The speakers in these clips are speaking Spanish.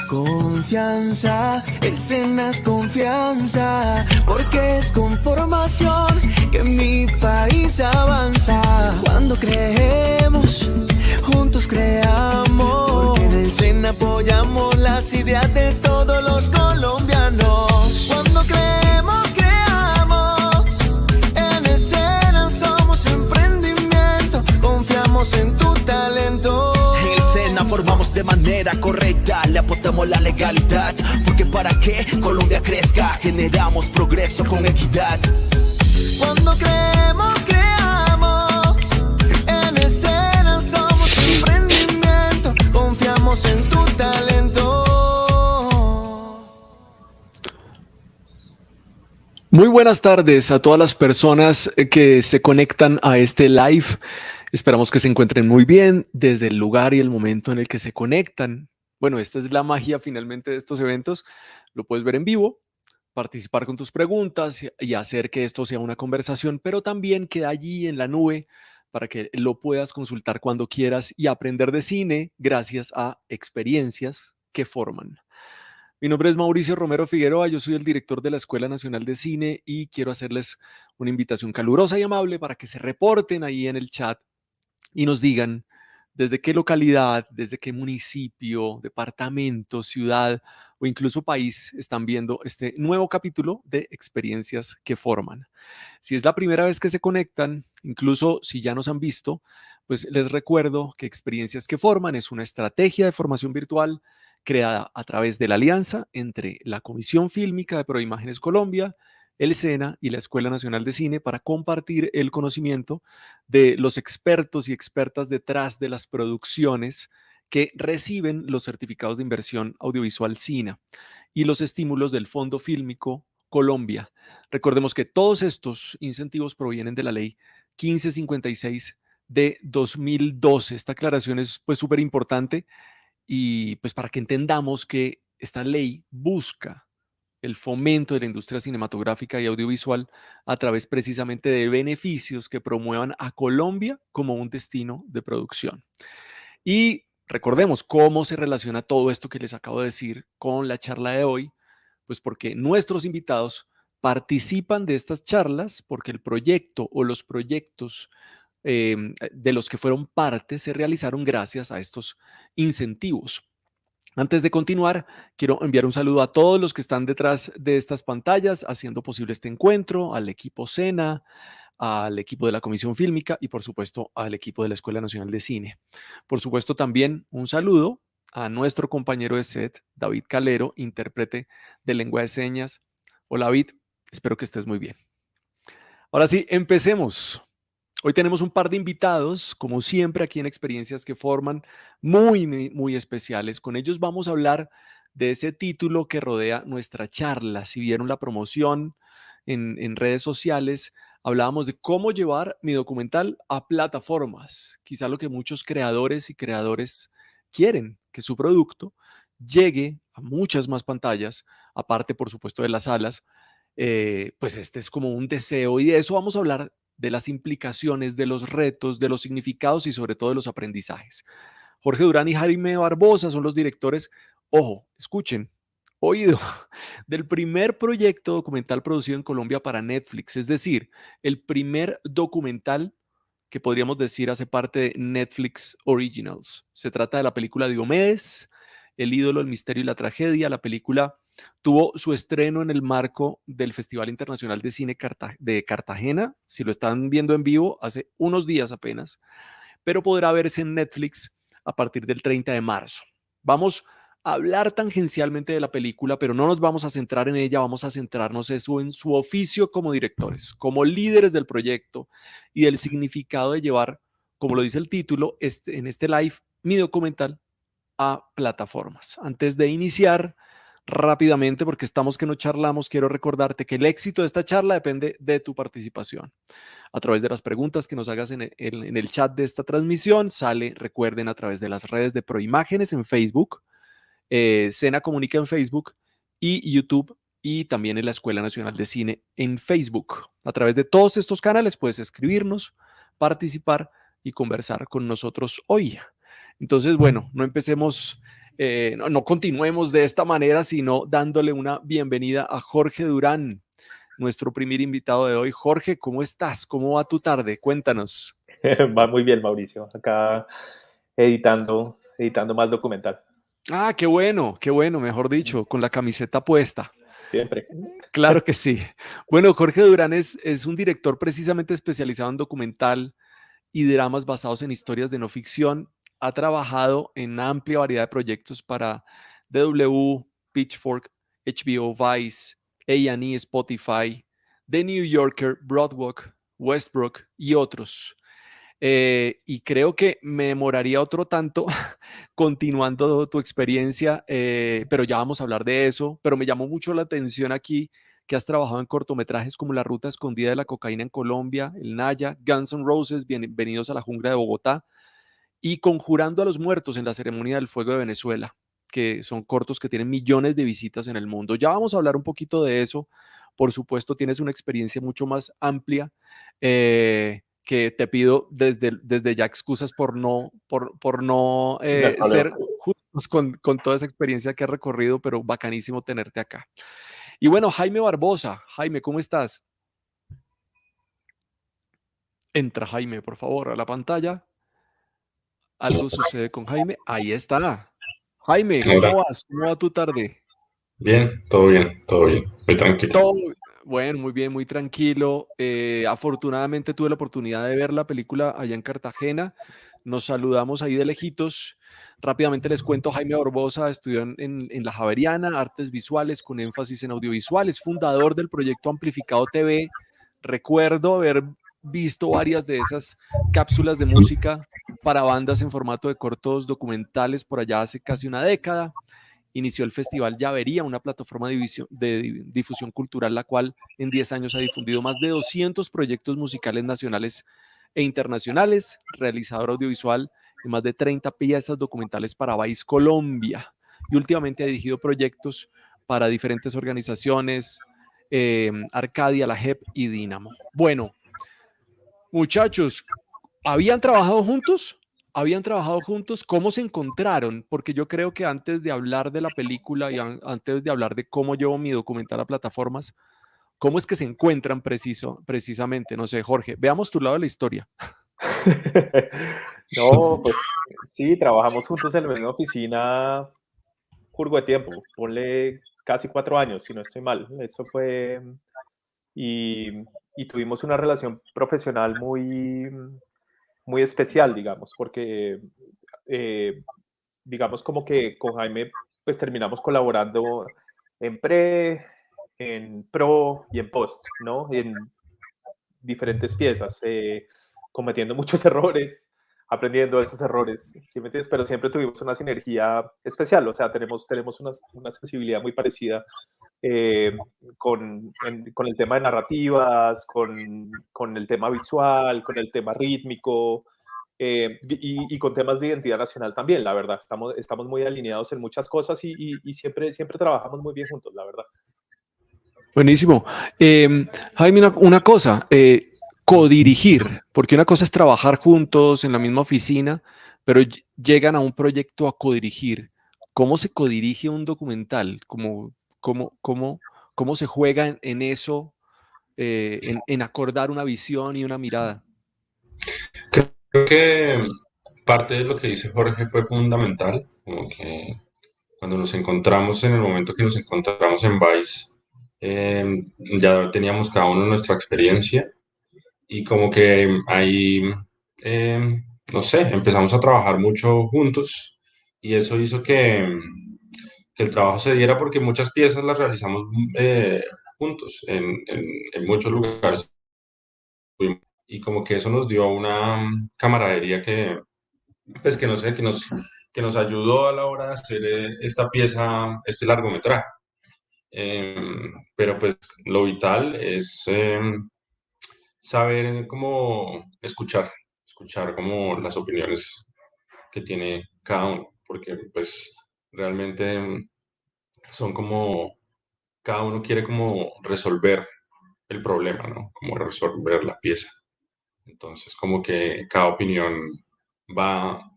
Confianza, el SENA es confianza, porque es con formación que mi país avanza. Cuando creemos, juntos creamos, porque en el SENA apoyamos las ideas de todos los colombianos. Cuando creemos, creamos, en el SENA somos emprendimiento, confiamos en tu talento. Formamos de manera correcta, le aportamos la legalidad, porque para que Colombia crezca, generamos progreso con equidad. Cuando creemos, creamos, en el SENA somos emprendimiento, confiamos en tu talento. Muy buenas tardes a todas las personas que se conectan a este live. Esperamos que se encuentren muy bien desde el lugar y el momento en el que se conectan. Bueno, esta es la magia finalmente de estos eventos. Lo puedes ver en vivo, participar con tus preguntas y hacer que esto sea una conversación, pero también queda allí en la nube para que lo puedas consultar cuando quieras y aprender de cine gracias a experiencias que forman. Mi nombre es Mauricio Romero Figueroa, yo soy el director de la Escuela Nacional de Cine y quiero hacerles una invitación calurosa y amable para que se reporten ahí en el chat y nos digan desde qué localidad, desde qué municipio, departamento, ciudad o incluso país están viendo este nuevo capítulo de Experiencias que Forman. Si es la primera vez que se conectan, incluso si ya nos han visto, pues les recuerdo que Experiencias que Forman es una estrategia de formación virtual creada a través de la alianza entre la Comisión Fílmica de Proimágenes Colombia, el SENA y la Escuela Nacional de Cine para compartir el conocimiento de los expertos y expertas detrás de las producciones que reciben los certificados de inversión audiovisual SINA y los estímulos del Fondo Fílmico Colombia. Recordemos que todos estos incentivos provienen de la ley 1556 de 2012. Esta aclaración es pues súper importante y pues para que entendamos que esta ley busca el fomento de la industria cinematográfica y audiovisual a través precisamente de beneficios que promuevan a Colombia como un destino de producción. Y recordemos cómo se relaciona todo esto que les acabo de decir con la charla de hoy, pues porque nuestros invitados participan de estas charlas porque el proyecto o los proyectos de los que fueron parte se realizaron gracias a estos incentivos. Antes de continuar, quiero enviar un saludo a todos los que están detrás de estas pantallas haciendo posible este encuentro, al equipo SENA, al equipo de la Comisión Fílmica y por supuesto al equipo de la Escuela Nacional de Cine. Por supuesto también un saludo a nuestro compañero de set, David Calero, intérprete de lengua de señas. Hola David, espero que estés muy bien. Ahora sí, empecemos. Hoy tenemos un par de invitados, como siempre aquí en Experiencias que Forman, muy especiales. Con ellos vamos a hablar de ese título que rodea nuestra charla. Si vieron la promoción en redes sociales, hablábamos de cómo llevar mi documental a plataformas. Quizá lo que muchos creadores y creadores quieren, que su producto llegue a muchas más pantallas, aparte por supuesto de las salas. Pues este es como un deseo y de eso vamos a hablar, de las implicaciones, de los retos, de los significados y sobre todo de los aprendizajes. Jorge Durán y Jaime Barbosa son los directores, ojo, escuchen, oído, del primer proyecto documental producido en Colombia para Netflix, es decir, el primer documental que podríamos decir hace parte de Netflix Originals. Se trata de la película Diomedes, El ídolo, el misterio y la tragedia. La película tuvo su estreno en el marco del Festival Internacional de Cine de Cartagena. Si lo están viendo en vivo, hace unos días apenas, pero podrá verse en Netflix a partir del 30 de marzo. Vamos a hablar tangencialmente de la película, pero no nos vamos a centrar en ella, vamos a centrarnos en su oficio como directores, como líderes del proyecto y del significado de llevar, como lo dice el título, en este live, mi documental a plataformas. Antes de iniciar rápidamente, porque estamos que no charlamos, quiero recordarte que el éxito de esta charla depende de tu participación. A través de las preguntas que nos hagas en el chat de esta transmisión, sale, recuerden, a través de las redes de Proimágenes en Facebook, SENA Comunica en Facebook y YouTube, y también en la Escuela Nacional de Cine en Facebook. A través de todos estos canales puedes escribirnos, participar y conversar con nosotros hoy. Entonces, bueno, no empecemos no continuemos de esta manera, sino dándole una bienvenida a Jorge Durán, nuestro primer invitado de hoy. Jorge, ¿cómo estás? ¿Cómo va tu tarde? Cuéntanos. Va muy bien, Mauricio. Acá editando más documental. Ah, qué bueno, mejor dicho, con la camiseta puesta. Siempre. Claro que sí. Bueno, Jorge Durán es un director precisamente especializado en documental y dramas basados en historias de no ficción. Ha trabajado en una amplia variedad de proyectos para DW, Pitchfork, HBO, Vice, A&E, Spotify, The New Yorker, Broadwalk, Westbrook y otros. Y creo que me demoraría otro tanto continuando tu experiencia, pero ya vamos a hablar de eso. Pero me llamó mucho la atención aquí que has trabajado en cortometrajes como La Ruta Escondida de la Cocaína en Colombia, El Naya, Guns N' Roses, Bienvenidos a la Jungla de Bogotá y Conjurando a los Muertos en la Ceremonia del Fuego de Venezuela, que son cortos que tienen millones de visitas en el mundo. Ya vamos a hablar un poquito de eso. Por supuesto, tienes una experiencia mucho más amplia. Que te pido desde ya excusas por no No hay problema. ser justos con toda esa experiencia que has recorrido, pero bacanísimo tenerte acá. Y bueno, Jaime Barbosa. Jaime, ¿cómo estás? Entra Jaime, por favor, a la pantalla. Algo sucede con Jaime. Ahí está. Jaime, Hola, ¿cómo vas? ¿Cómo va tu tarde? bien, muy tranquilo. Todo bueno, muy bien, muy tranquilo. Afortunadamente tuve la oportunidad de ver la película allá en Cartagena. Nos saludamos ahí de lejitos. Rápidamente les cuento, Jaime Barbosa estudió en la Javeriana, Artes Visuales con énfasis en audiovisuales, fundador del proyecto Amplificado TV. Recuerdo haber visto varias de esas cápsulas de música para bandas en formato de cortos documentales por allá hace casi una década. Inició el Festival Llavería, una plataforma de difusión cultural, la cual en 10 años ha difundido más de 200 proyectos musicales nacionales e internacionales, realizador audiovisual de más de 30 piezas documentales para Vice Colombia y últimamente ha dirigido proyectos para diferentes organizaciones, Arcadia, la JEP y Dínamo. Bueno, muchachos, ¿habían trabajado juntos? ¿Habían trabajado juntos? ¿Cómo se encontraron? Porque yo creo que antes de hablar de la película y antes de hablar de cómo llevo mi documental a plataformas, ¿cómo es que se encuentran precisamente? No sé, Jorge, veamos tu lado de la historia. No, pues sí, trabajamos juntos en la misma oficina, curvo de tiempo, ponle casi 4 años, si no estoy mal. Eso fue, y, y tuvimos una relación profesional muy especial, digamos, porque eh, digamos como que con Jaime pues terminamos colaborando en pre, en pro y en post, ¿no? En diferentes piezas, cometiendo muchos errores, aprendiendo de esos errores, ¿sí me entiendes? Pero siempre tuvimos una sinergia especial, o sea, tenemos una sensibilidad muy parecida con el tema de narrativas, con el tema visual, con el tema rítmico, y con temas de identidad nacional también, la verdad. Estamos muy alineados en muchas cosas y siempre trabajamos muy bien juntos, la verdad. Buenísimo. Jaime, una cosa, codirigir, porque una cosa es trabajar juntos en la misma oficina, pero llegan a un proyecto a codirigir. ¿Cómo se codirige un documental? ¿Cómo se juega en eso, en acordar una visión y una mirada? Creo que parte de lo que dice Jorge fue fundamental, como que cuando nos encontramos, en el momento que nos encontramos en Vice, ya teníamos cada uno nuestra experiencia y como que ahí, no sé, empezamos a trabajar mucho juntos y eso hizo que el trabajo se diera porque muchas piezas las realizamos juntos en muchos lugares y como que eso nos dio una camaradería que, pues que no sé, que nos ayudó a la hora de hacer esta pieza, este largometraje. Pero pues lo vital es saber cómo escuchar como las opiniones que tiene cada uno, porque pues realmente son como, cada uno quiere como resolver el problema, ¿no? Como resolver la pieza. Entonces, como que cada opinión va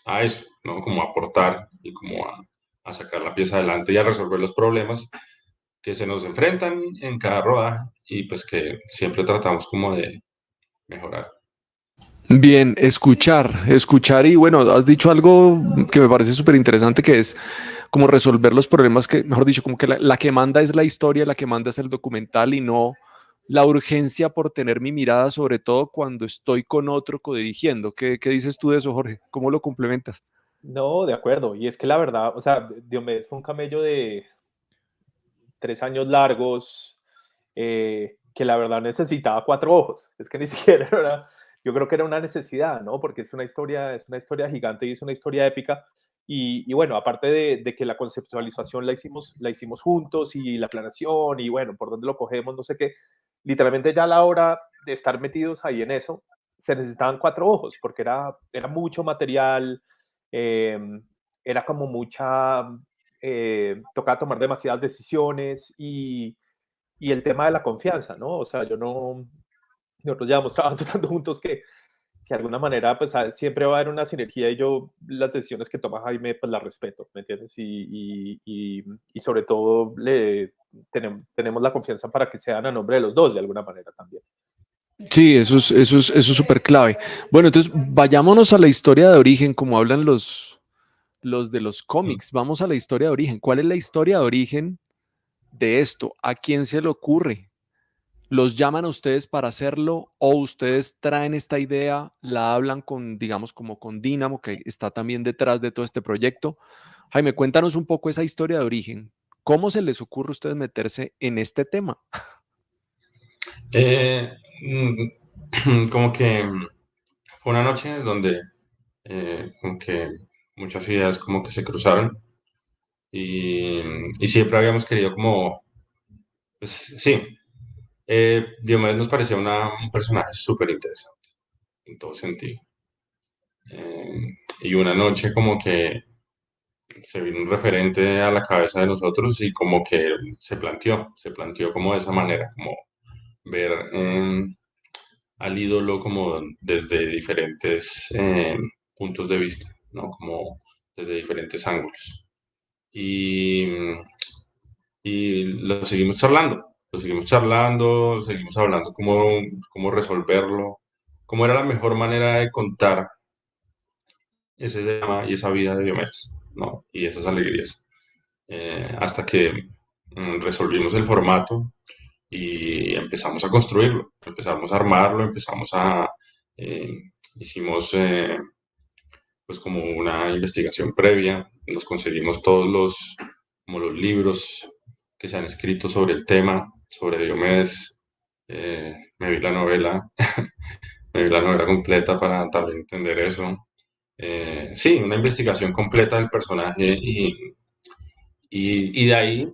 a eso, ¿no? Como a aportar y como a sacar la pieza adelante y a resolver los problemas que se nos enfrentan en cada rodaje y pues que siempre tratamos como de mejorar. Bien, escuchar y bueno, has dicho algo que me parece súper interesante que es como resolver los problemas que, mejor dicho, como que la que manda es la historia, la que manda es el documental y no la urgencia por tener mi mirada, sobre todo cuando estoy con otro codirigiendo. ¿Qué dices tú de eso, Jorge? ¿Cómo lo complementas? No, de acuerdo. Y es que la verdad, o sea, Diomedes fue un camello de 3 años largos, que la verdad necesitaba 4 ojos. Es que ni siquiera era, yo creo que era una necesidad, ¿no? Porque es una historia gigante y es una historia épica. Y bueno, aparte de que la conceptualización la hicimos juntos y la planeación y bueno, por dónde lo cogemos, no sé qué, literalmente ya a la hora de estar metidos ahí en eso, se necesitaban 4 ojos porque era mucho material, eh, era como mucha, tocaba tomar demasiadas decisiones y el tema de la confianza, ¿no? O sea, nosotros llevamos trabajando tanto juntos que de alguna manera pues siempre va a haber una sinergia y yo las decisiones que toma Jaime pues las respeto, ¿me entiendes? Y sobre todo tenemos la confianza para que sean a nombre de los dos de alguna manera también. Sí, eso es súper clave. Bueno, entonces vayámonos a la historia de origen, como hablan los de los cómics. Vamos a la historia de origen. ¿Cuál es la historia de origen de esto? ¿A quién se le ocurre? ¿Los llaman a ustedes para hacerlo o ustedes traen esta idea, la hablan con, digamos, como con Dynamo, que está también detrás de todo este proyecto? Jaime, cuéntanos un poco esa historia de origen. ¿Cómo se les ocurre a ustedes meterse en este tema? Eh, Como que fue una noche donde como que muchas ideas como que se cruzaron y, y siempre habíamos querido como, pues sí, Diomedes nos parecía un personaje súper interesante en todo sentido. Y una noche como que se vino un referente a la cabeza de nosotros y como que se planteó como de esa manera, como ver al ídolo como desde diferentes puntos de vista, ¿no? Como desde diferentes ángulos. Y, y seguimos hablando cómo resolverlo, cómo era la mejor manera de contar ese tema y esa vida de Diomedes, ¿no? Y esas alegrías. Hasta que resolvimos el formato y empezamos a construirlo, empezamos a armarlo, eh, hicimos pues como una investigación previa, nos conseguimos como los libros que se han escrito sobre el tema, sobre Diomedes, me vi la novela, me vi la novela completa para también entender eso. Sí, una investigación completa del personaje y de ahí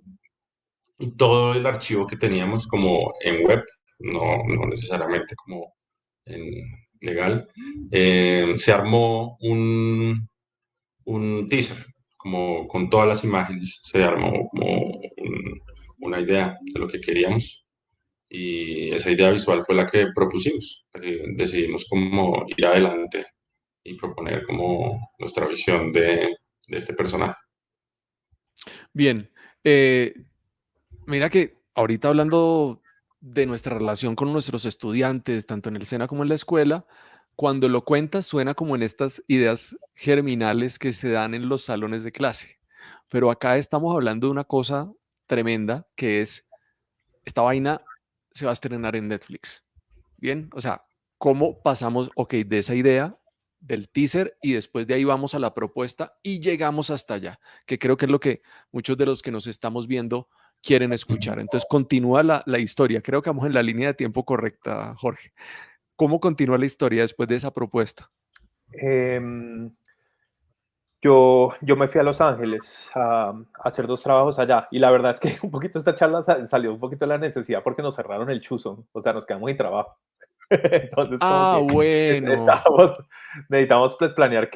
y todo el archivo que teníamos como en web, no necesariamente como en legal, se armó un teaser, como con todas las imágenes, se armó como una idea de lo que queríamos y esa idea visual fue la que propusimos, la que decidimos cómo ir adelante y proponer como nuestra visión de este personaje. Bien, mira que ahorita hablando de nuestra relación con nuestros estudiantes, tanto en el SENA como en la escuela, cuando lo cuentas suena como en estas ideas germinales que se dan en los salones de clase. Pero acá estamos hablando de una cosa tremenda que es, esta vaina se va a estrenar en Netflix. Bien, o sea, ¿cómo pasamos, ok, de esa idea, del teaser y después de ahí vamos a la propuesta y llegamos hasta allá, que creo que es lo que muchos de los que nos estamos viendo quieren escuchar. Entonces, continúa la historia. Creo que vamos en la línea de tiempo correcta, Jorge. ¿Cómo continúa la historia después de esa propuesta? Em, yo me fui a Los Ángeles a hacer 2 trabajos allá y la verdad es que un poquito esta charla salió un poquito de la necesidad porque nos cerraron el Chuson, o sea, nos quedamos sin trabajo. Entonces, como Ah, que bueno. estábamos, necesitamos pues planear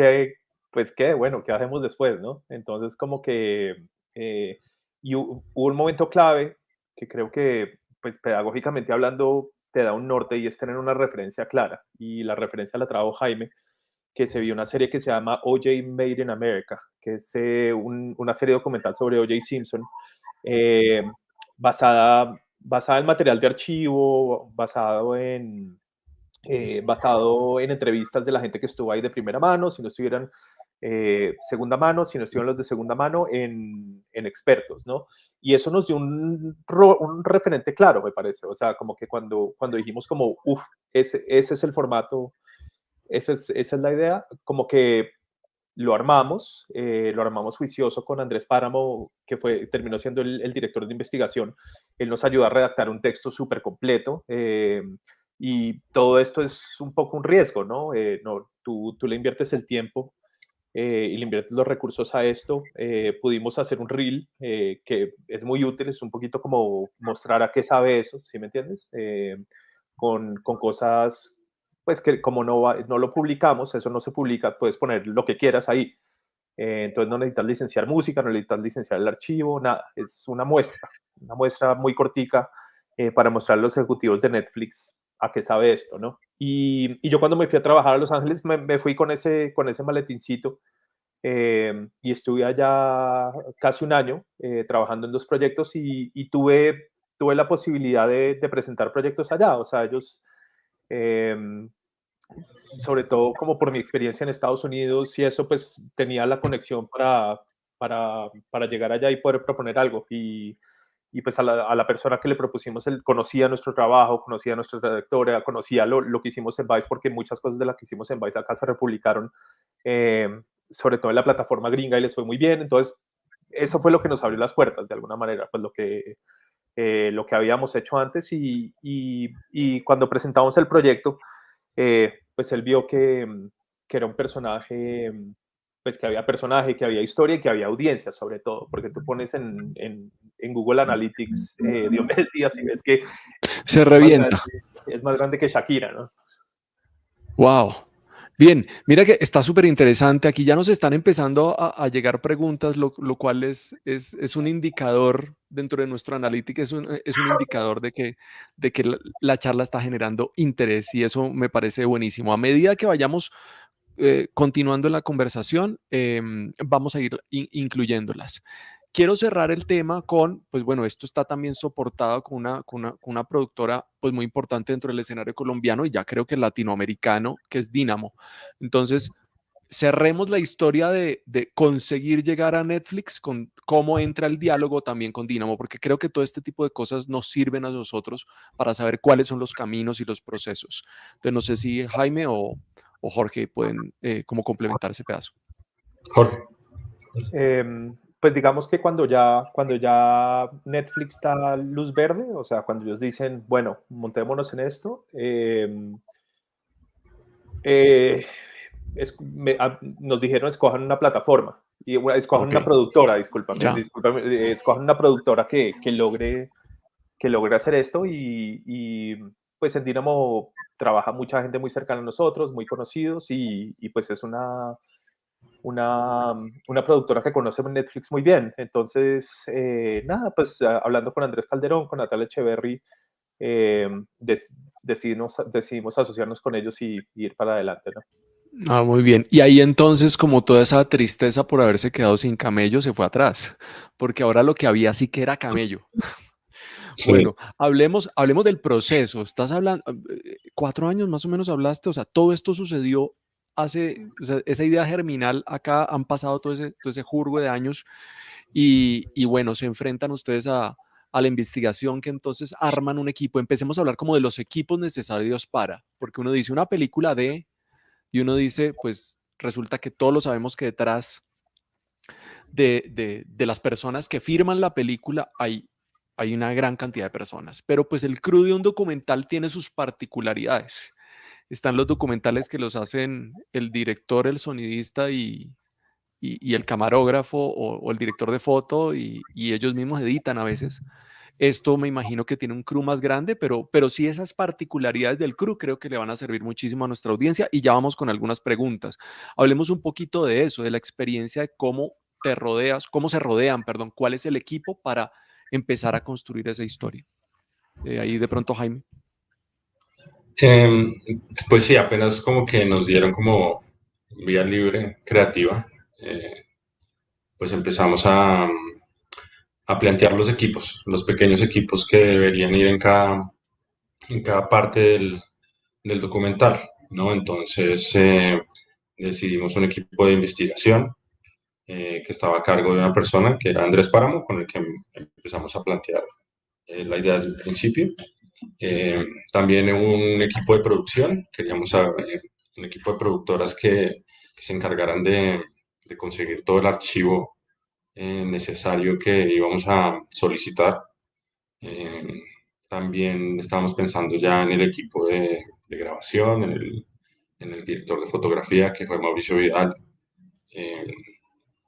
bueno, qué hacemos después, ¿no? Entonces, como que, y hubo un momento clave que creo que, pues pedagógicamente hablando, te da un norte y es tener una referencia clara. Y la referencia la trajo Jaime, que se vio una serie que se llama O.J. Made in America, que es una serie documental sobre O.J. Simpson, eh, basada en material de archivo, basado en entrevistas de la gente que estuvo ahí de primera mano, si no estuvieran segunda mano, si no estuvieran los de segunda mano, en expertos, ¿no? Y eso nos dio un referente claro, me parece. O sea, como que cuando dijimos como, uff, ese es el formato, esa es la idea, como que lo armamos juicioso con Andrés Páramo, que terminó siendo el director de investigación. Él nos ayudó a redactar un texto súper completo, y todo esto es un poco un riesgo, ¿no? Tú le inviertes el tiempo y le inviertes los recursos a esto. Pudimos hacer un reel que es muy útil, es un poquito como mostrar a qué sabe eso, ¿sí me entiendes? Con cosas pues que como no lo publicamos, eso no se publica, puedes poner lo que quieras ahí. Entonces no necesitas licenciar música, no necesitas licenciar el archivo, nada. Es una muestra muy cortica para mostrar a los ejecutivos de Netflix a qué sabe esto, ¿no? Y yo cuando me fui a trabajar a Los Ángeles me fui con ese maletincito y estuve allá casi un año trabajando en 2 proyectos y tuve la posibilidad de presentar proyectos allá. O sea, ellos... sobre todo como por mi experiencia en Estados Unidos y eso, pues tenía la conexión para llegar allá y poder proponer algo. Y pues a la persona que le propusimos, él conocía nuestro trabajo, conocía nuestra trayectoria, conocía lo que hicimos en Vice, porque muchas cosas de las que hicimos en Vice acá se republicaron, eh, sobre todo en la plataforma gringa, y les fue muy bien. Entonces, eso fue lo que nos abrió las puertas, de alguna manera, pues lo que habíamos hecho antes. Y cuando presentamos el proyecto, pues él vio que era un personaje, pues que había personaje, que había historia y que había audiencia, sobre todo, porque tú pones en Google Analytics Diomedes Díaz y ves que Se revienta. es más grande que Shakira, ¿no? Wow. Bien, mira que está súper interesante. Aquí ya nos están empezando a llegar preguntas, lo cual es un indicador dentro de nuestro analítica, es un indicador de que la charla está generando interés y eso me parece buenísimo. A medida que vayamos continuando en la conversación, vamos a ir incluyéndolas. Quiero cerrar el tema con, pues bueno, esto está también soportado con una productora pues muy importante dentro del escenario colombiano y ya creo que latinoamericano, que es Dynamo. Entonces, cerremos la historia de conseguir llegar a Netflix con cómo entra el diálogo también con Dynamo, porque creo que todo este tipo de cosas nos sirven a nosotros para saber cuáles son los caminos y los procesos. Entonces, no sé si Jaime o Jorge pueden como complementar ese pedazo. Jorge. Pues digamos que cuando ya Netflix da luz verde, o sea, cuando ellos dicen, bueno, montémonos en esto, nos dijeron escojan una plataforma, y escojan una productora, discúlpame, escojan una productora que logre hacer esto, y pues en Dynamo trabaja mucha gente muy cercana a nosotros, muy conocidos, y pues es una productora que conoce Netflix muy bien. Entonces, nada, pues hablando con Andrés Calderón, con Natalia Echeverry, decidimos asociarnos con ellos y ir para adelante, ¿no? Ah, muy bien. Y ahí entonces, como toda esa tristeza por haberse quedado sin camello se fue atrás, porque ahora lo que había sí que era camello. Sí. Bueno, hablemos del proceso. Estás hablando, 4 años más o menos hablaste, o sea, todo esto sucedió o sea, esa idea germinal acá han pasado todo ese jurgo de años y bueno, se enfrentan ustedes a la investigación que entonces arman un equipo. Empecemos a hablar como de los equipos necesarios porque uno dice una película y uno dice, pues resulta que todos lo sabemos que detrás de las personas que firman la película hay una gran cantidad de personas, pero pues el crew de un documental tiene sus particularidades. Están los documentales que los hacen el director, el sonidista y el camarógrafo o el director de foto y ellos mismos editan a veces. Esto me imagino que tiene un crew más grande, pero sí esas particularidades del crew creo que le van a servir muchísimo a nuestra audiencia y ya vamos con algunas preguntas. Hablemos un poquito de eso, de la experiencia de cómo se rodean, cuál es el equipo para empezar a construir esa historia. Ahí de pronto, Jaime. Pues sí, apenas como que nos dieron como vía libre, creativa, pues empezamos a plantear los equipos, los pequeños equipos que deberían ir en cada parte del documental, ¿no? Entonces decidimos un equipo de investigación que estaba a cargo de una persona que era Andrés Páramo, con el que empezamos a plantear la idea desde el principio. También un equipo de producción, queríamos un equipo de productoras que se encargaran de conseguir todo el archivo necesario que íbamos a solicitar. Eh, También estábamos pensando ya en el equipo de grabación, en el director de fotografía, que fue Mauricio Vidal. Eh,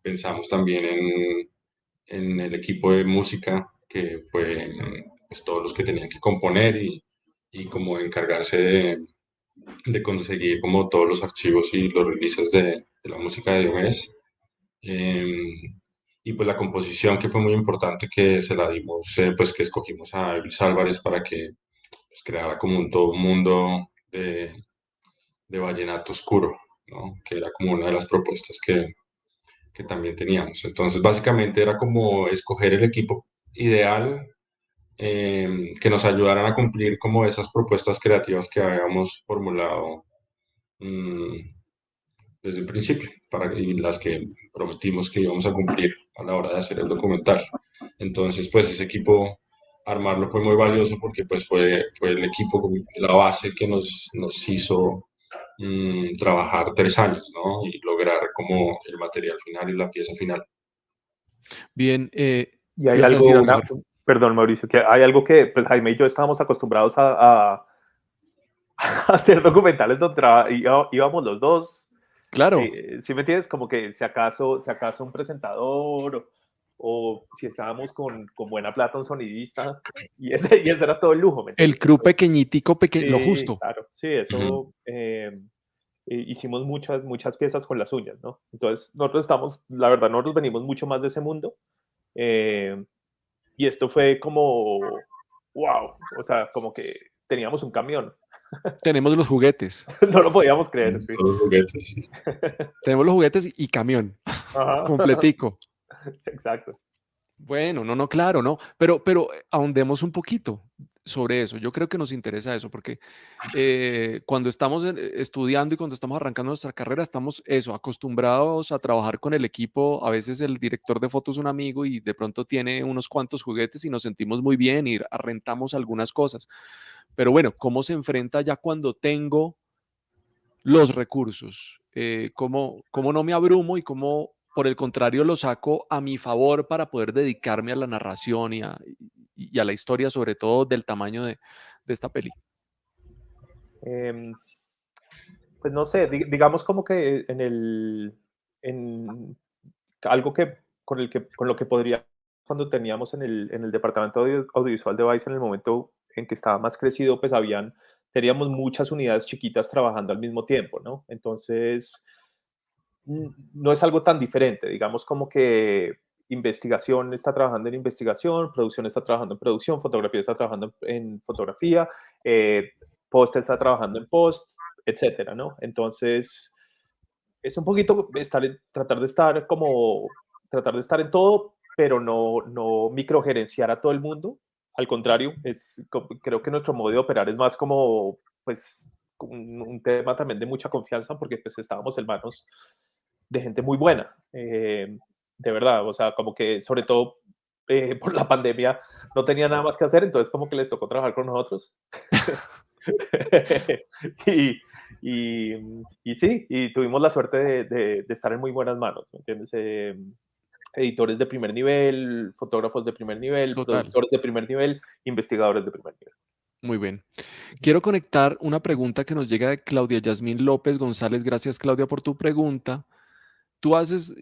Pensamos también en el equipo de música, que fue pues, todos los que tenían que componer y como encargarse de conseguir como todos los archivos y los releases de la música de Diomedes. Eh, y pues la composición que fue muy importante que se la dimos, pues que escogimos a Luis Álvarez para que pues, creara como todo un mundo de vallenato oscuro, ¿no? Que era como una de las propuestas que también teníamos. Entonces, básicamente era como escoger el equipo ideal que nos ayudaran a cumplir como esas propuestas creativas que habíamos formulado mm, desde el principio y las que prometimos que íbamos a cumplir a la hora de hacer el documental. Entonces, pues ese equipo, armarlo fue muy valioso porque pues fue el equipo, la base que nos hizo trabajar 3 años, ¿no? Y lograr como el material final y la pieza final. Bien, Y hay ibas a algo, decir algo, Jorge. perdón Mauricio, que hay algo que pues Jaime y yo estábamos acostumbrados a hacer documentales donde íbamos los dos. Claro, ¿Sí me entiendes? Como que si acaso un presentador o si estábamos con buena plata un sonidista y ese era todo el lujo, ¿me el entiendes? crew pequeñitico, lo Sí, justo. claro, sí, Ujú. eso hicimos muchas piezas con las uñas, ¿no? Entonces la verdad, nosotros venimos mucho más de ese mundo eh, y esto fue como, wow, o sea, como que teníamos un camión, Tenemos los juguetes, no lo podíamos creer, sí. Todos los juguetes, sí. tenemos los juguetes y camión, Ajá. completico. Exacto. Bueno, no, claro, no, pero ahondemos un poquito sobre eso. Yo creo que nos interesa eso porque cuando estamos estudiando y cuando estamos arrancando nuestra carrera, estamos eso, acostumbrados a trabajar con el equipo. A veces el director de fotos es un amigo y de pronto tiene unos cuantos juguetes y nos sentimos muy bien y rentamos algunas cosas. Pero bueno, ¿cómo se enfrenta ya cuando tengo los recursos? ¿Cómo no me abrumo y cómo, por el contrario, lo saco a mi favor para poder dedicarme a la narración y a la historia, sobre todo del tamaño de esta peli? Em, pues no sé, digamos como que en algo que con lo que podría, cuando teníamos en el departamento audiovisual de Vice, en el momento en que estaba más crecido, pues teníamos muchas unidades chiquitas trabajando al mismo tiempo, ¿no? Entonces, no es algo tan diferente, digamos como que investigación está trabajando en investigación, producción está trabajando en producción, fotografía está trabajando en fotografía, post está trabajando en post, etcétera, ¿no? Entonces, es un poquito tratar de estar en todo, pero no microgerenciar a todo el mundo. Al contrario, creo que nuestro modo de operar es más como, pues, un tema también de mucha confianza, porque pues estábamos en manos de gente muy buena, de verdad, o sea, como que sobre todo por la pandemia no tenía nada más que hacer, entonces como que les tocó trabajar con nosotros. y, y, y sí, y tuvimos la suerte de estar en muy buenas manos, ¿me entiendes? Editores de primer nivel, fotógrafos de primer nivel, Total, productores de primer nivel, investigadores de primer nivel. muy bien. Quiero conectar una pregunta que nos llega de Claudia Yasmín López González. Gracias, Claudia, por tu pregunta. Tú haces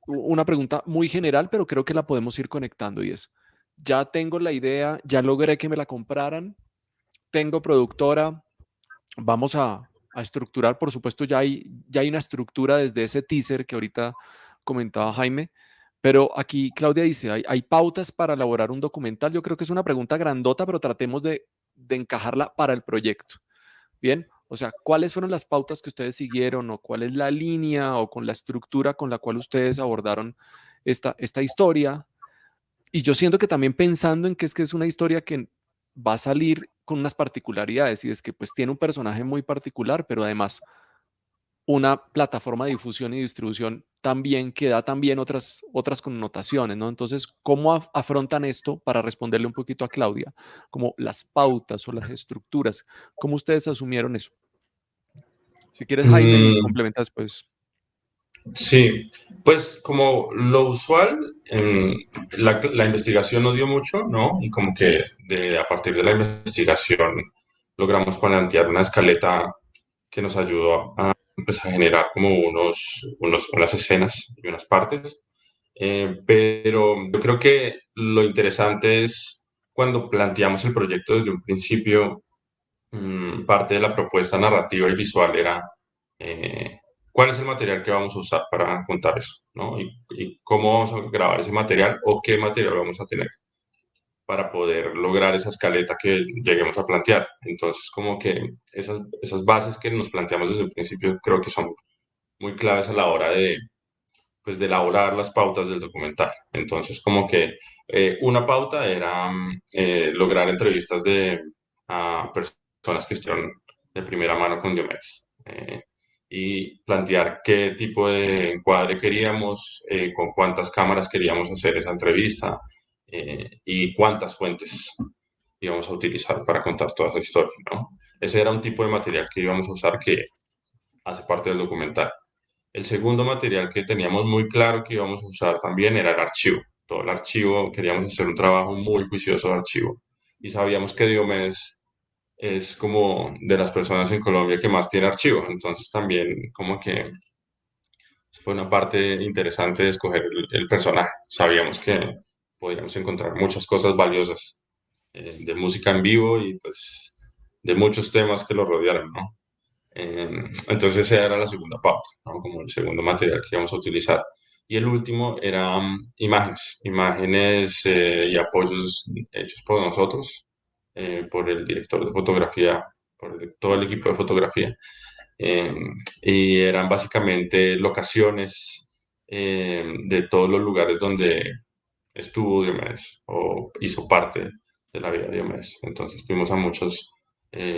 una pregunta muy general, pero creo que la podemos ir conectando y es, ya tengo la idea, ya logré que me la compraran, tengo productora, vamos a estructurar, por supuesto, ya hay una estructura desde ese teaser que ahorita comentaba Jaime, pero aquí Claudia dice, ¿hay pautas para elaborar un documental? Yo creo que es una pregunta grandota, pero tratemos de encajarla para el proyecto. Bien, O sea, ¿cuáles fueron las pautas que ustedes siguieron o cuál es la línea o con la estructura con la cual ustedes abordaron esta historia? Y yo siento que también pensando en que es una historia que va a salir con unas particularidades y es que pues tiene un personaje muy particular, pero además una plataforma de difusión y distribución también que da también otras connotaciones, ¿no? Entonces, ¿cómo afrontan esto para responderle un poquito a Claudia? Como las pautas o las estructuras, ¿cómo ustedes asumieron eso? Si quieres, Jaime, y Mm, complementa después. sí, pues como lo usual, la investigación nos dio mucho, ¿no? Y como que a partir de la investigación logramos plantear una escaleta que nos ayudó a, pues, a generar como unas escenas y unas partes. Pero yo creo que lo interesante es cuando planteamos el proyecto desde un principio, parte de la propuesta narrativa y visual era eh, cuál es el material que vamos a usar para contar eso, ¿no? Y cómo vamos a grabar ese material o qué material vamos a tener para poder lograr esa escaleta que lleguemos a plantear. Entonces, como que esas bases que nos planteamos desde un principio creo que son muy claves a la hora de, pues, de elaborar las pautas del documental. Entonces, como que una pauta era lograr entrevistas a personas que estuvieron de primera mano con Diomedes. Y plantear qué tipo de encuadre queríamos, con cuántas cámaras queríamos hacer esa entrevista, y cuántas fuentes íbamos a utilizar para contar toda esa historia, ¿no? Ese era un tipo de material que íbamos a usar que hace parte del documental. El segundo material que teníamos muy claro que íbamos a usar también era el archivo. Todo el archivo, queríamos hacer un trabajo muy juicioso de archivo. Y sabíamos que Diomedes es como de las personas en Colombia que más tiene archivo. Entonces también como que fue una parte interesante de escoger el personaje. Sabíamos que podríamos encontrar muchas cosas valiosas, de música en vivo y pues de muchos temas que lo rodearon, ¿no? Entonces esa era la segunda pauta, ¿no? Como el segundo material que íbamos a utilizar. Y el último era imágenes y apoyos hechos por nosotros, por el director de fotografía, todo el equipo de fotografía. Eh, y eran básicamente locaciones de todos los lugares donde estuvo Diomedes o hizo parte de la vida de Diomedes. Entonces fuimos a muchos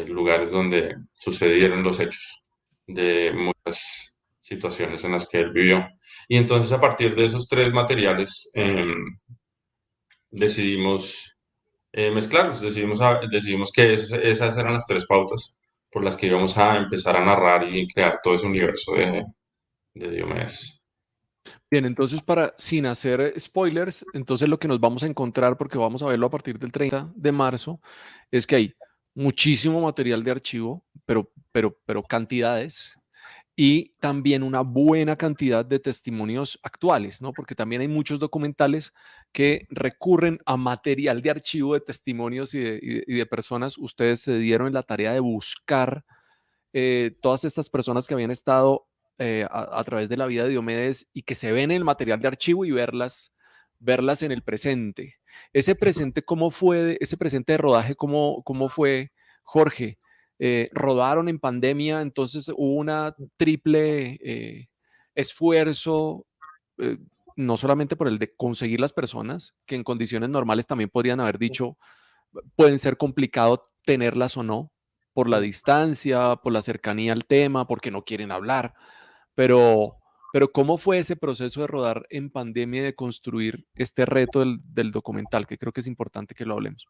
lugares donde sucedieron los hechos de muchas situaciones en las que él vivió. Y entonces a partir de esos tres materiales decidimos mezclarlos, decidimos que esas eran las tres pautas por las que íbamos a empezar a narrar y crear todo ese universo de Diomedes. Bien, entonces sin hacer spoilers, entonces lo que nos vamos a encontrar, porque vamos a verlo a partir del 30 de marzo, es que hay muchísimo material de archivo, pero cantidades, y también una buena cantidad de testimonios actuales, ¿no? Porque también hay muchos documentales que recurren a material de archivo de testimonios y de personas. Ustedes se dieron en la tarea de buscar todas estas personas que habían estado a través de la vida de Diomedes y que se ven en el material de archivo y verlas en el presente. Ese presente, ¿cómo fue? Ese presente de rodaje, ¿cómo fue, Jorge? Rodaron en pandemia, entonces hubo una triple esfuerzo, eh, no solamente por el de conseguir las personas, que en condiciones normales también podrían haber dicho, pueden ser complicado tenerlas o no, por la distancia, por la cercanía al tema, porque no quieren hablar, pero, pero ¿cómo fue ese proceso de rodar en pandemia y de construir este reto del documental? Que creo que es importante que lo hablemos.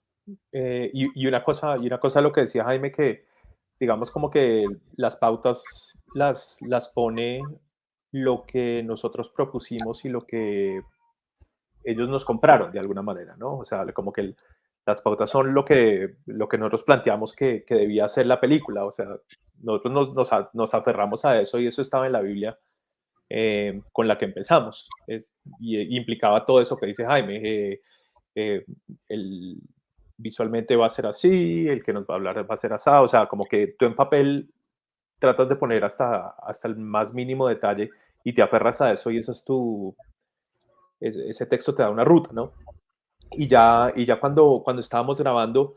Y una cosa lo que decía Jaime, que digamos como que las pautas las pone lo que nosotros propusimos y lo que ellos nos compraron de alguna manera, ¿no? O sea, como que las pautas son lo que nosotros planteamos que debía ser la película, o sea, nosotros nos aferramos a eso y eso estaba en la Biblia, con la que empezamos. Y implicaba todo eso que dice Jaime. Eh, el, Visualmente va a ser así, el que nos va a hablar va a ser asado, o sea, como que tú en papel tratas de poner hasta el más mínimo detalle y te aferras a eso y esa es ese texto te da una ruta, ¿no? Y ya cuando estábamos grabando,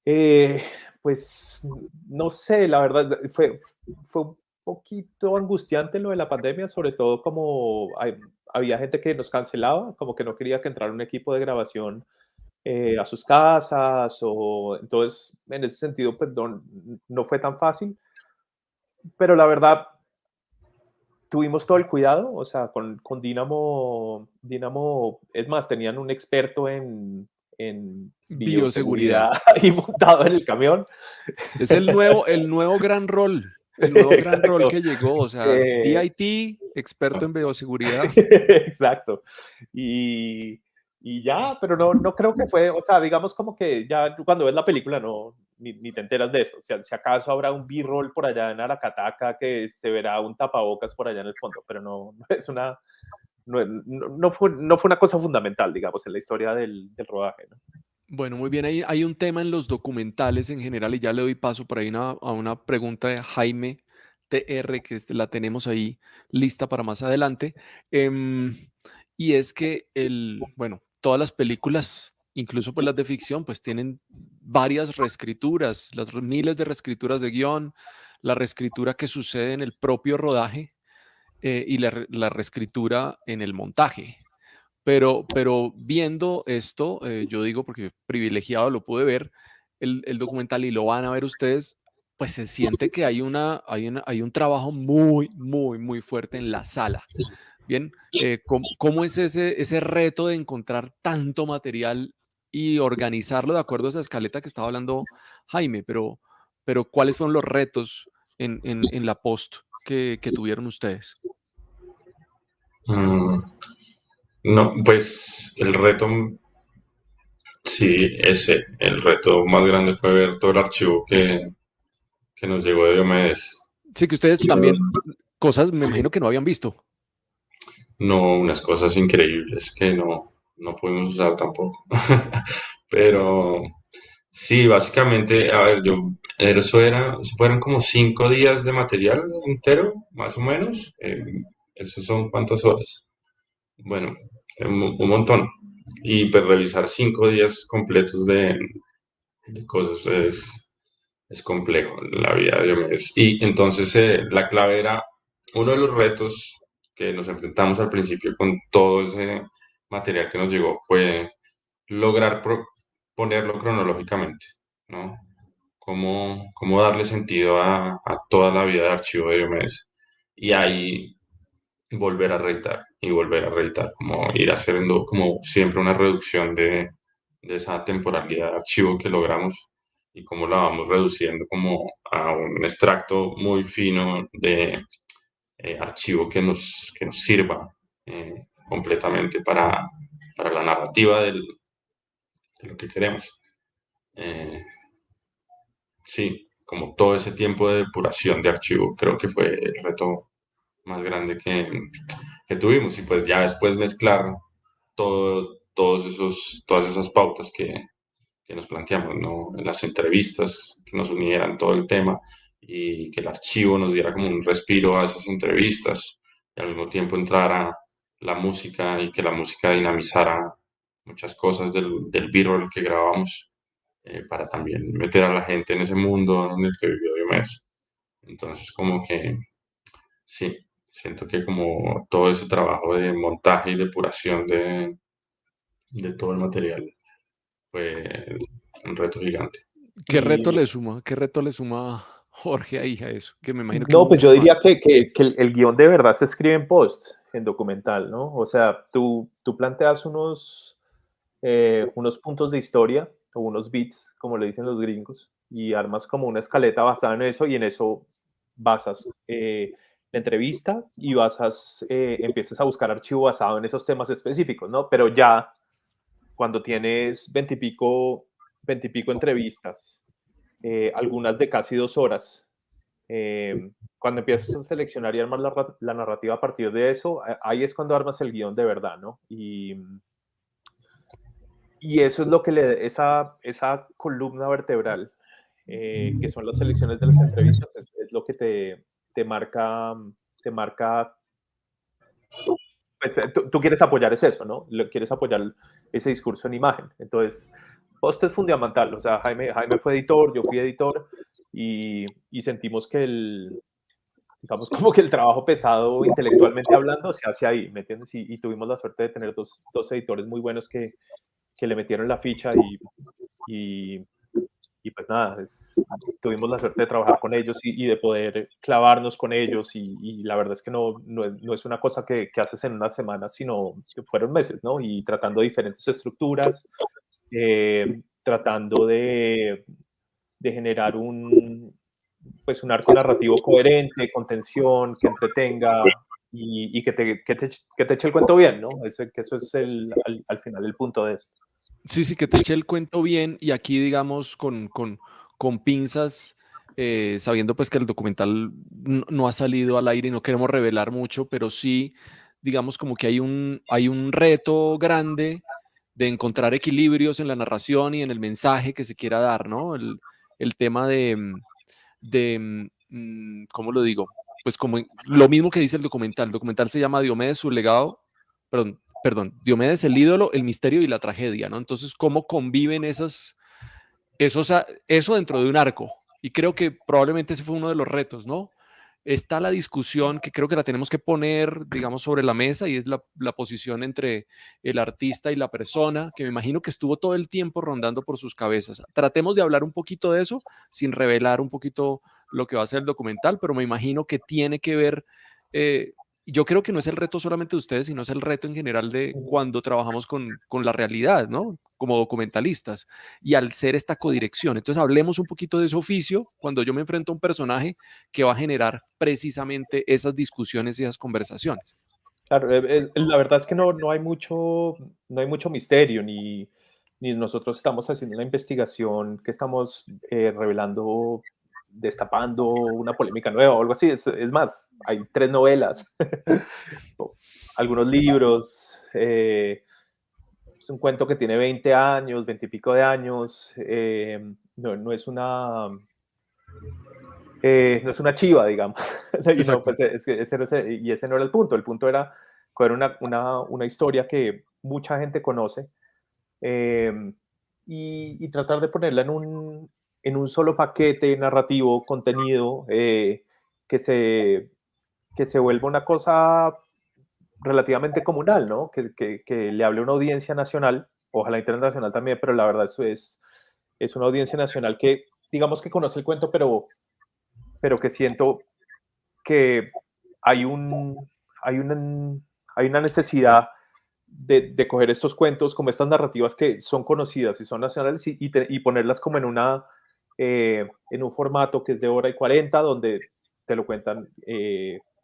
eh, Pues no sé, la verdad fue un poquito angustiante lo de la pandemia, sobre todo como había gente que nos cancelaba, como que no quería que entrara un equipo de grabación a sus casas, o entonces en ese sentido pues no fue tan fácil, pero la verdad tuvimos todo el cuidado, o sea, con Dynamo, es más, tenían un experto en Bioseguridad. bioseguridad ahí montado en el camión. Es el nuevo gran rol, el nuevo gran rol Exacto. que llegó, o sea, Eh, DIT, experto en bioseguridad. exacto. Y, y ya, pero no creo que fue, o sea, digamos como que ya cuando ves la película ni te enteras de eso. O sea, si acaso habrá un B-roll por allá en Aracataca que se verá un tapabocas por allá en el fondo, pero no es una, no fue una cosa fundamental, digamos, en la historia del rodaje, ¿no? Bueno, muy bien, hay un tema en los documentales en general y ya le doy paso por ahí a una pregunta de Jaime TR, que la tenemos ahí lista para más adelante. em, y es que bueno, todas las películas, incluso pues las de ficción, pues tienen varias reescrituras, miles de reescrituras de guión, la reescritura que sucede en el propio rodaje y la reescritura en el montaje. Pero viendo esto, yo digo, porque privilegiado lo pude ver, el documental y lo van a ver ustedes, pues se siente que hay un trabajo muy, muy, muy fuerte en la sala. Bien, ¿cómo es ese reto de encontrar tanto material y organizarlo de acuerdo a esa escaleta que estaba hablando Jaime? Pero ¿cuáles fueron los retos en la post que tuvieron ustedes? Mm, no, pues el reto, sí, el reto más grande fue ver todo el archivo que nos llegó de Diomedes. Sí, que ustedes Sí, también, cosas, me imagino que no habían visto. no, unas cosas increíbles que no pudimos usar tampoco. Pero sí, básicamente, a ver, eso fueron como 5 días de material entero, más o menos. ¿Eso son cuántas horas? Bueno, un montón. Y pues revisar 5 días completos de cosas es complejo en la vida de Diomedes. Y entonces la clave era uno de los retos que nos enfrentamos al principio con todo ese material que nos llegó fue lograr ponerlo cronológicamente, ¿no? Cómo darle sentido a toda la vida de archivo de Diomedes. Y ahí volver a reeditar, como ir haciendo como siempre una reducción de esa temporalidad de archivo que logramos y cómo la vamos reduciendo como a un extracto muy fino de archivo que nos sirva completamente para la narrativa de lo que queremos. Eh, sí, como todo ese tiempo de depuración de archivo, creo que fue el reto más grande que tuvimos y pues ya después mezclar todas esas pautas que nos planteamos, ¿no? Las entrevistas que nos unieran todo el tema y que el archivo nos diera como un respiro a esas entrevistas y al mismo tiempo entrara la música y que la música dinamizara muchas cosas del B-roll que grabamos para también meter a la gente en ese mundo en el que vivió Diomedes. Entonces como que sí, siento que como todo ese trabajo de montaje y depuración de todo el material fue un reto gigante. ¿Qué Y reto le suma? ¿Qué reto le suma Jorge ahí a eso? Que me imagino que no, pues muchos yo más. diría que el guión de verdad se escribe en post, en documental, ¿no? O sea, tú planteas unos puntos de historia o unos beats, como le dicen los gringos, y armas como una escaleta basada en eso y en eso basas la entrevista y empiezas a buscar archivo basado en esos temas específicos, ¿no? Pero ya cuando tienes veintipico entrevistas, algunas de casi 2 horas, cuando empiezas a seleccionar y armar la narrativa a partir de eso, ahí es cuando armas el guión de verdad, ¿no? Y eso es lo que esa columna vertebral, que son las selecciones de las entrevistas, es lo que te marca, pues tú quieres apoyar es eso, ¿no? Quieres apoyar ese discurso en imagen. Entonces, post es fundamental. O sea, Jaime fue editor, yo fui editor y sentimos que digamos, como que el trabajo pesado intelectualmente hablando se hace ahí, ¿me entiendes? Y tuvimos la suerte de tener dos editores muy buenos que le metieron la ficha y, y pues nada, tuvimos la suerte de trabajar con ellos y de poder clavarnos con ellos y la verdad es que no es una cosa que haces en una semana, sino que fueron meses, ¿no? Y tratando diferentes estructuras, tratando de generar pues un arco narrativo coherente, con tensión, que entretenga y que te eche el cuento bien, ¿no? Que eso es al final el punto de esto. Sí, que te eche el cuento bien y aquí, digamos, con pinzas, sabiendo pues que el documental no ha salido al aire y no queremos revelar mucho, pero sí, digamos, como que hay un reto grande de encontrar equilibrios en la narración y en el mensaje que se quiera dar, ¿no? El tema ¿cómo lo digo? Pues como lo mismo que dice el documental se llama Diomedes, su legado, perdón, Diomedes, el ídolo, el misterio y la tragedia, ¿no? Entonces, ¿cómo conviven eso dentro de un arco? Y creo que probablemente ese fue uno de los retos, ¿no? Está la discusión que creo que la tenemos que poner, digamos, sobre la mesa y es la posición entre el artista y la persona, que me imagino que estuvo todo el tiempo rondando por sus cabezas. Tratemos de hablar un poquito de eso sin revelar un poquito lo que va a ser el documental, pero me imagino que tiene que ver, yo creo que no es el reto solamente de ustedes, sino es el reto en general de cuando trabajamos con la realidad, ¿no? Como documentalistas y al ser esta codirección. Entonces hablemos un poquito de ese oficio cuando yo me enfrento a un personaje que va a generar precisamente esas discusiones y esas conversaciones. Claro, la verdad es que no hay mucho misterio, ni nosotros estamos haciendo una investigación que estamos revelando, destapando una polémica nueva o algo así. Es más, hay 3 novelas, algunos libros, es un cuento que tiene 20 años, 20 y pico de años, no es una no es una chiva, digamos. No, pues ese no era el punto era coger una historia que mucha gente conoce y tratar de ponerla en un solo paquete narrativo, contenido, que se vuelva una cosa relativamente comunal, ¿no? Que le hable a una audiencia nacional, ojalá internacional también, pero la verdad eso es una audiencia nacional que digamos que conoce el cuento, pero que siento que hay, hay, hay una necesidad de coger estos cuentos como estas narrativas que son conocidas y son nacionales y ponerlas como en un formato que es de hora y 40, donde te lo cuentan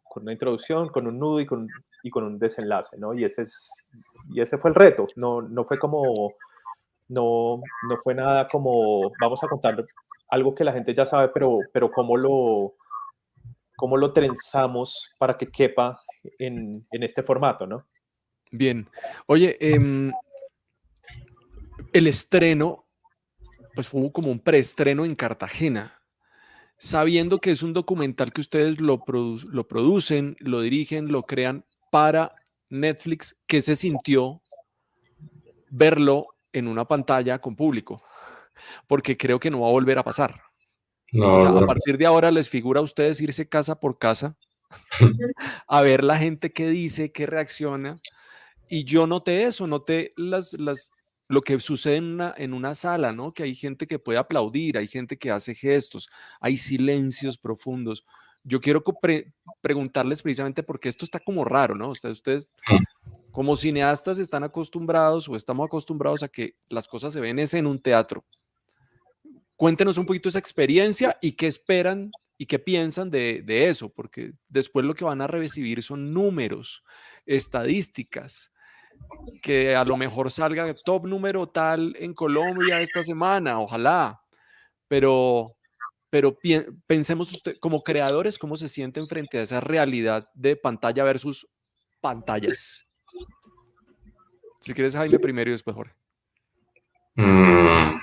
con una introducción, con un nudo y con un desenlace, ¿no? Y ese fue el reto, no fue como, no fue nada como, vamos a contar algo que la gente ya sabe, pero cómo lo trenzamos para que quepa en este formato, ¿no? Bien. Oye, el estreno, pues fue como un preestreno en Cartagena, sabiendo que es un documental que ustedes lo producen, lo dirigen, lo crean para Netflix. ¿Qué se sintió verlo en una pantalla con público? Porque creo que no va a volver a pasar. No, O sea, a no. partir de ahora les figura a ustedes irse casa por casa a ver la gente qué dice, qué reacciona. Y yo noté eso, noté lo que sucede en una sala, ¿no? Que hay gente que puede aplaudir, hay gente que hace gestos, hay silencios profundos. Yo quiero preguntarles precisamente porque esto está como raro, ¿no? Ustedes como cineastas están acostumbrados o estamos acostumbrados a que las cosas se ven en un teatro. Cuéntenos un poquito esa experiencia y qué esperan y qué piensan de eso, porque después lo que van a recibir son números, estadísticas, que a lo mejor salga top número tal en Colombia esta semana, ojalá, pero, pensemos usted, como creadores, cómo se sienten frente a esa realidad de pantalla versus pantallas. Si quieres, Jaime, primero y después Jorge. Mm,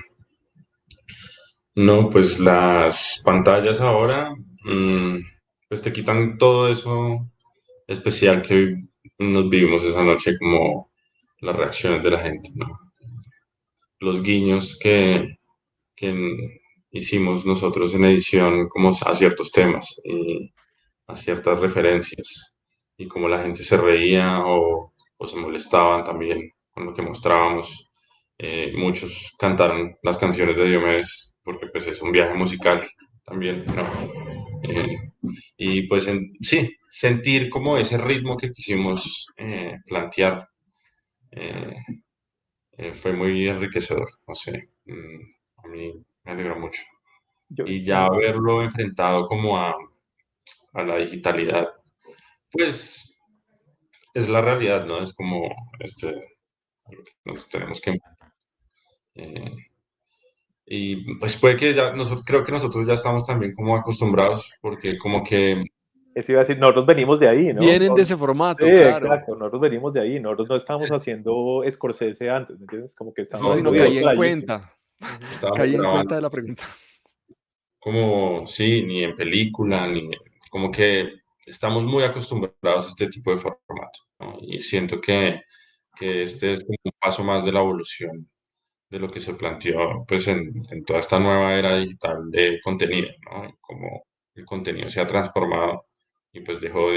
no, pues las pantallas ahora, pues te quitan todo eso especial que nos vivimos esa noche, como las reacciones de la gente, ¿no? los guiños que hicimos nosotros en edición como a ciertos temas y a ciertas referencias y como la gente se reía o se molestaban también con lo que mostrábamos. Muchos cantaron las canciones de Diomedes porque pues es un viaje musical también, ¿no? Eh, y pues sí, sentir como ese ritmo que quisimos plantear eh, fue muy enriquecedor, no sé, a mí me alegró mucho. Yo, Y ya yo, haberlo enfrentado como a la digitalidad, pues es la realidad, ¿no? Es como a lo que nos tenemos que enfrentar. Eh, y pues puede que ya, nosotros, creo que nosotros ya estamos también como acostumbrados, porque como que, eso iba a decir, nosotros venimos de ahí, ¿no? Vienen de ese Sí, formato, claro. exacto, nosotros venimos de ahí, nosotros no estábamos haciendo Scorsese antes, ¿me entiendes? Como que estábamos Sí, sí, no, haciendo no no, videos caí en claritos. cuenta. Ujú. estábamos Caí en grabando cuenta de la pregunta. como, sí, ni en película, como que estamos muy acostumbrados a este tipo de formato, ¿no? Y siento que este es como un paso más de la evolución de lo que se planteó pues en toda esta nueva era digital de contenido, ¿no? Y cómo el contenido se ha transformado y pues dejó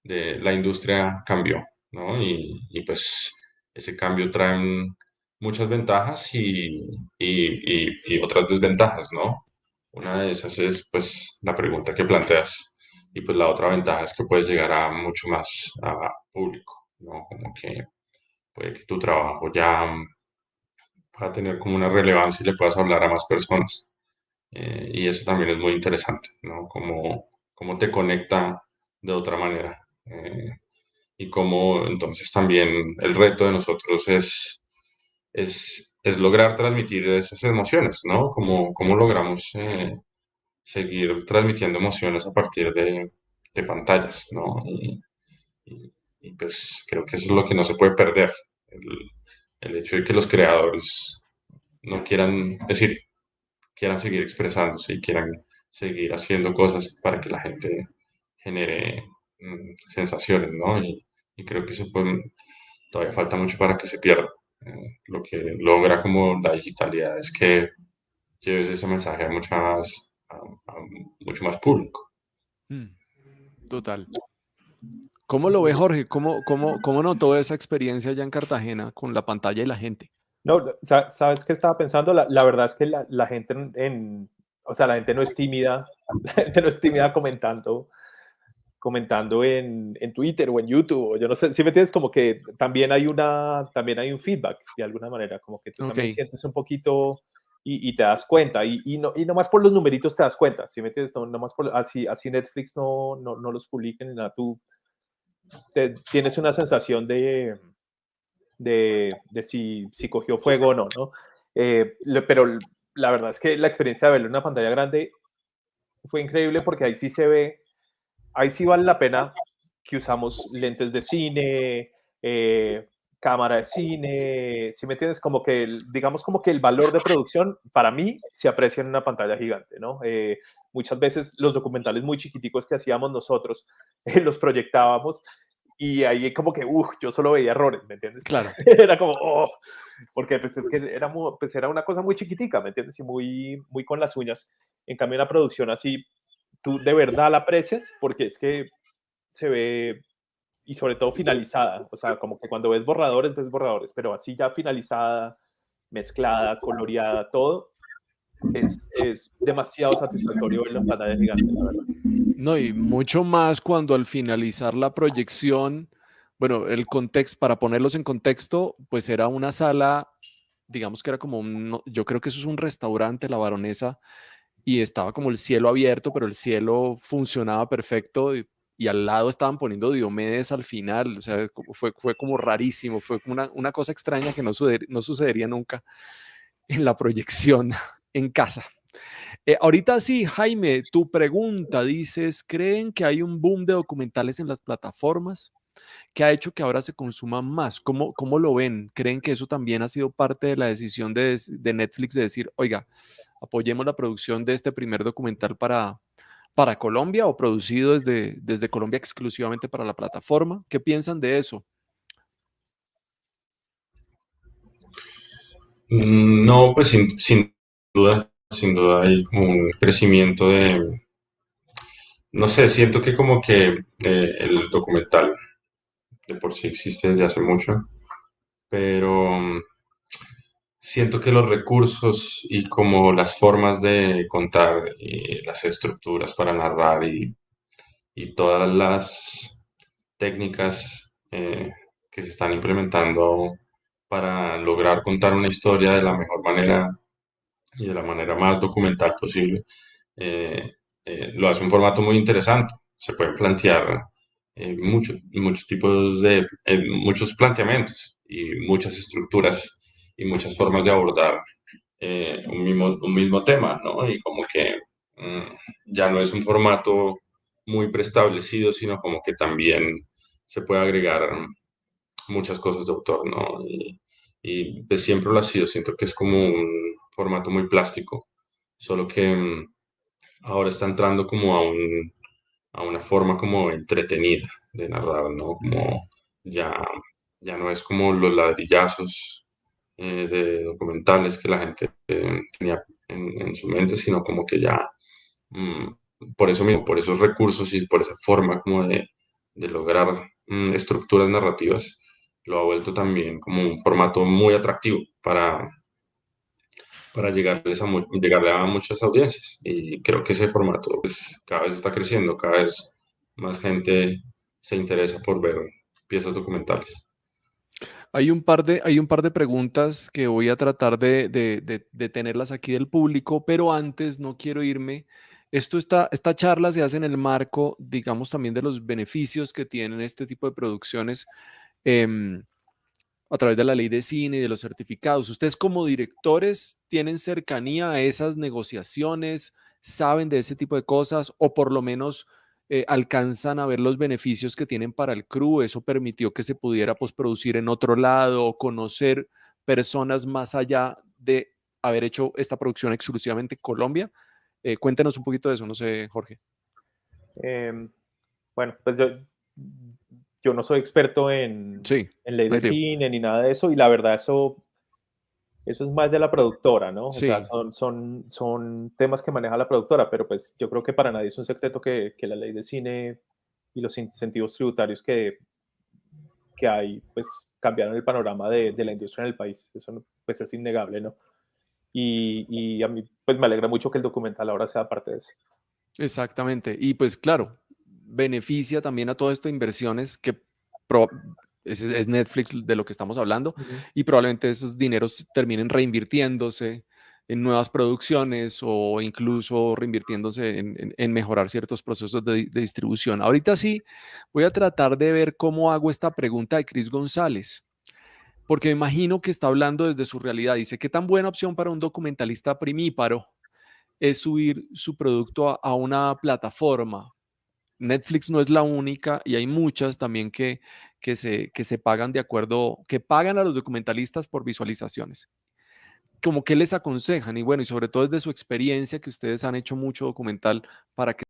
la industria cambió, ¿no? Y pues ese cambio trae muchas ventajas y otras desventajas, ¿no? Una de esas es pues la pregunta que planteas y pues la otra ventaja es que puedes llegar a mucho más a público, ¿no? Como que puede que tu trabajo ya pueda tener como una relevancia y le puedas hablar a más personas. Y eso también es muy interesante, ¿no? Cómo te conecta de otra manera. Y cómo entonces también el reto de nosotros es lograr transmitir esas emociones, ¿no? Cómo logramos seguir transmitiendo emociones a partir de pantallas, ¿no? Y, pues creo que eso es lo que no se puede perder, el hecho de que los creadores no quieran, es decir, quieran seguir expresándose y quieran seguir haciendo cosas para que la gente genere sensaciones, ¿no? Y creo que eso pues, todavía falta mucho para que se pierda. Lo que logra como la digitalidad es que lleves ese mensaje a, a mucho más público. Mm, total. ¿Cómo lo ve Jorge? ¿Cómo notó esa experiencia allá en Cartagena con la pantalla y la gente? No, ¿sabes qué estaba pensando? La verdad es que la gente o sea, la gente no es tímida, la gente no es tímida comentando en Twitter o en YouTube, o yo no sé, si me entiendes, como que también hay un feedback de alguna manera, como que tú Ok, también sientes un poquito y te das cuenta, y no más por los numeritos te das cuenta, si me entiendes, no más por, así Netflix no los publiquen ni nada, tú tienes una sensación de si cogió fuego o no, ¿no? Pero la verdad es que la experiencia de verlo en una pantalla grande fue increíble porque ahí sí se ve, ahí sí vale la pena que usamos lentes de cine, cámara de cine, si me entiendes, como que digamos como que el valor de producción para mí se aprecia en una pantalla gigante, ¿no? Muchas veces los documentales muy chiquiticos que hacíamos nosotros los proyectábamos y ahí como que, yo solo veía errores, ¿me entiendes? claro. Era como, porque pues es que pues era una cosa muy chiquitica, ¿me entiendes? Y muy con las uñas. En cambio, en la producción así, tú de verdad la aprecias porque es que se ve, y sobre todo finalizada, o sea, como que cuando ves borradores, pero así ya finalizada, mezclada, coloreada, todo, es demasiado satisfactorio verlo en pantalla gigante, la verdad. No, y mucho más cuando al finalizar la proyección, bueno, el contexto, para ponerlos en contexto, pues era una sala, digamos que era como yo creo que eso es un restaurante, La Baronesa, y estaba como el cielo abierto, pero el cielo funcionaba perfecto y al lado estaban poniendo Diomedes al final, o sea, fue como rarísimo, fue como una cosa extraña que no sucedería nunca en la proyección en casa. Ahorita sí, Jaime, tu pregunta, dices, ¿creen que hay un boom de documentales en las plataformas que ha hecho que ahora se consuman más? ¿Cómo lo ven? ¿Creen que eso también ha sido parte de la decisión de Netflix de decir, oiga, apoyemos la producción de este primer documental para Colombia o producido desde Colombia exclusivamente para la plataforma? ¿Qué piensan de eso? No, pues sin duda hay como un crecimiento de, no sé, siento que como que el documental de por sí existe desde hace mucho, pero siento que los recursos y como las formas de contar y las estructuras para narrar y todas las técnicas que se están implementando para lograr contar una historia de la mejor manera y de la manera más documental posible, eh, lo hace un formato muy interesante. Se pueden plantear muchos tipos de, muchos planteamientos y muchas estructuras y muchas formas de abordar un mismo tema, ¿no? Y como que ya no es un formato muy preestablecido, sino como que también se puede agregar muchas cosas de autor, ¿no? Y pues siempre lo ha sido, siento que es como un formato muy plástico, solo que ahora está entrando como a una forma como entretenida de narrar, ¿no? Como ya, ya no es como los ladrillazos de documentales que la gente tenía en su mente, sino como que ya, mm, por eso mismo, por esos recursos y por esa forma como de lograr estructuras narrativas, lo ha vuelto también como un formato muy atractivo para llegarle a muchas audiencias. Y creo que ese formato pues, cada vez está creciendo, cada vez más gente se interesa por ver piezas documentales. Hay un par de preguntas que voy a tratar de tenerlas aquí del público, pero antes no quiero irme. Esta charla se hace en el marco, digamos, también de los beneficios que tienen este tipo de producciones em, a través de la ley de cine y de los certificados. ¿Ustedes como directores tienen cercanía a esas negociaciones, saben de ese tipo de cosas o por lo menos alcanzan a ver los beneficios que tienen para el crew? ¿Eso permitió que se pudiera postproducir en otro lado o conocer personas más allá de haber hecho esta producción exclusivamente en Colombia? Cuéntenos un poquito de eso, no sé, Jorge. Em, bueno, pues yo no soy experto Sí, en ley ahí de digo. cine ni nada de eso, y la verdad eso es más de la productora, ¿no? O sea, Sí, son temas que maneja la productora, pero pues yo creo que para nadie es un secreto que la ley de cine y los incentivos tributarios que hay, pues cambiaron el panorama de la industria en el país. Eso pues es innegable, ¿no? Y a mí pues me alegra mucho que el documental ahora sea parte de eso. exactamente. Y pues claro, beneficia también a todas estas inversiones que pro- es Netflix de lo que estamos hablando Ujú. y probablemente esos dineros terminen reinvirtiéndose en nuevas producciones o incluso reinvirtiéndose en mejorar ciertos procesos de distribución. Ahorita sí, voy a tratar de ver cómo hago esta pregunta de Chris González, porque me imagino que está hablando desde su realidad. Dice, ¿qué tan buena opción para un documentalista primíparo es subir su producto a una plataforma? Netflix no es la única y hay muchas también que se pagan de acuerdo, que pagan a los documentalistas por visualizaciones. Como que les aconsejan y bueno, y sobre todo desde su experiencia que ustedes han hecho mucho documental para que